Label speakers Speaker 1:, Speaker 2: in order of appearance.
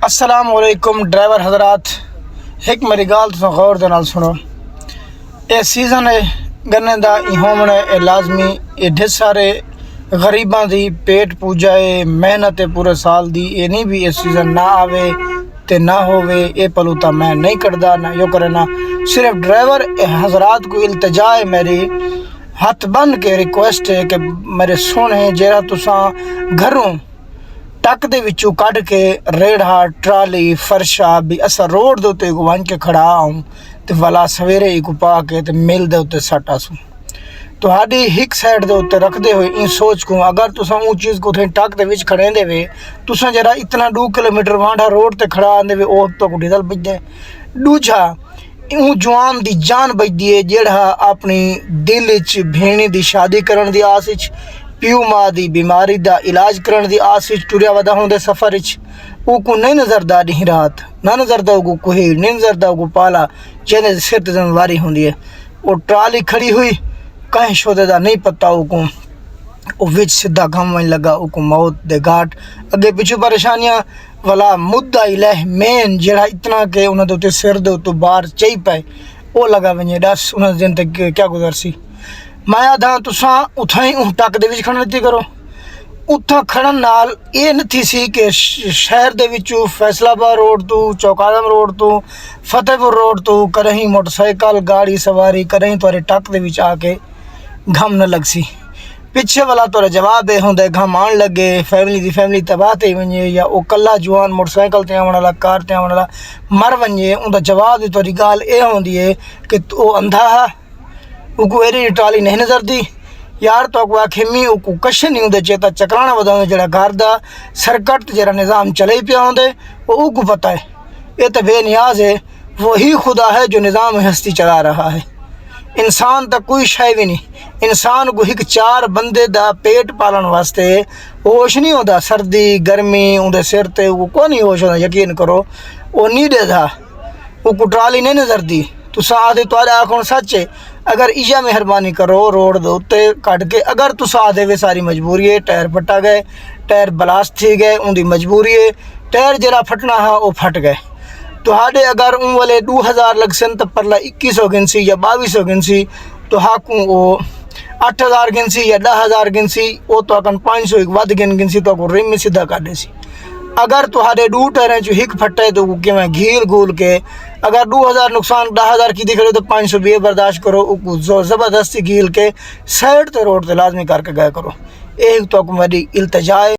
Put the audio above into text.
Speaker 1: अस्सलाम वालेकुम ड्राइवर हजरात। एक मेरी गाल तुम गौर दे नाल सुनो। ये सीज़न है गन्ने दा होमने ए लाजमी ये ढेर सारे गरीबां दी पेट पूजा है, मेहनत है पूरे साल दी। ये नहीं भी ये सीज़न ना आवे ते ना होवे, ये पलूता मैं नहीं करदा ना यो करे ना। सिर्फ ड्राइवर हजरात को इल्तजा है, मेरी हथ बन के रिक्वेस्ट है कि मेरे सुने जेरा तुसा घरों टक दे विचों कढ़ के रेड़ा ट्राली फरशा भी असा रोड दे उत्ते वन के खड़ा आऊँ तो वाला सवेरे ही को पा के ते मिल दे उत्ते सट आसूँ तुहाडी हिक साइड दे उत्ते रखदे हुए इन सोच को अगर तुसा ऊ चीज़ को थे टक दे विच खड़े दे वे तुसा जरा इतना 2 किलोमीटर वांडा रोड ते खड़ा आंदे वे ओ तो डीजल बच जाए। दूजा ऊ जवान दी जान बचदी है जेड़ा अपनी दिल च भेणी दी शादी करन दी आस च प्यू माँ की बीमारी का इलाज करने की आस टुरिया वदा होंदे सफ़र को नहीं नज़रदा दी रात ना नज़रदा को कुहीड़ नहीं नज़रदा को पाला जेने सिर ते जिम्मेवारी होंदी है। वो ट्राली खड़ी हुई कहीं शोदे का नहीं पता वो विच सीधा गम वन लगा वो मौत दे घाट अगे पिछू परेशानियां वाला मुद्दा इलह मेन जेड़ा इतना के उन्होंने उत्ते सिर दे उत्तों बाहर चई पाए वो लगा वजे दस उन्होंने दिन तक क्या गुजरसी। मैं आदा तुसा उथा ही टक दे विच खड़न दी करो। उथा खड़न नाल ये नहीं सी कि शहर दे विचों फैसलाबाद रोड तो चौकादम रोड तो फतेहपुर रोड तो कहीं मोटरसाइकिल गाड़ी सवारी कहीं तुरे टक दे विच आके घम न लगसी। पिछे वाला तुरे जवाब ये होंगे घम आन लगे फैमिली तबाह ते वजे या वो कला जवान मोटरसाइकिल ते आवन वाला कार ते आवन वाला मर वजे उनका जवाब तुरी गाल ये होंदी है कि वो अंधा है उको एरी ट्राली नहीं नजरदी यार तो खेमी उको कश नहीं होंगे चेता चकराना वदा जो घर का सरकट जरा निज़ाम चले ही पिया होंगे वो उको पता है। ये तो बेनियाज है वही खुदा है जो निज़ाम हस्ती चला रहा है। इंसान तक कोई शय भी नहीं। इंसान को एक 4 बंदे दा पेट पालन वास्ते होश नहीं होता। सर्दी गर्मी उनके सिर ते वो को नहीं होश होता। यकीन करो वो नहीं देता वो ट्राली नहीं नजरदी। तुसा आदे तुआरे आखों सच है अगर इजा मेहरबानी करो रोड दे उत्ते कट के अगर तुसा आदे वे सारी मजबूरी है टायर फटा गए टायर ब्लास्ट थी गए उनकी मजबूरी है टायर जरा फटना है वो फट गए तुहाडे अगर उन वाले 2000 लगसन तो परला 2100 गिनसी या 2200 गिनसी तो हाकू वो 8000 गिनसी या 10000 गिनसी वो तो अकन 500 एक वध गिनसी तो रिम में सीधा काटे सी। अगर तुहारे 2 टायरें चो हिक फटे तो कि मैं घील घूल के अगर 2000 नुकसान 10000 की दिख रहे तो 500 भी बर्दाश्त करो जो ज़बरदस्ती घील के साइड ते रोड ते लाजमी करके गए करो। एक तो मेरी इल्तजा है।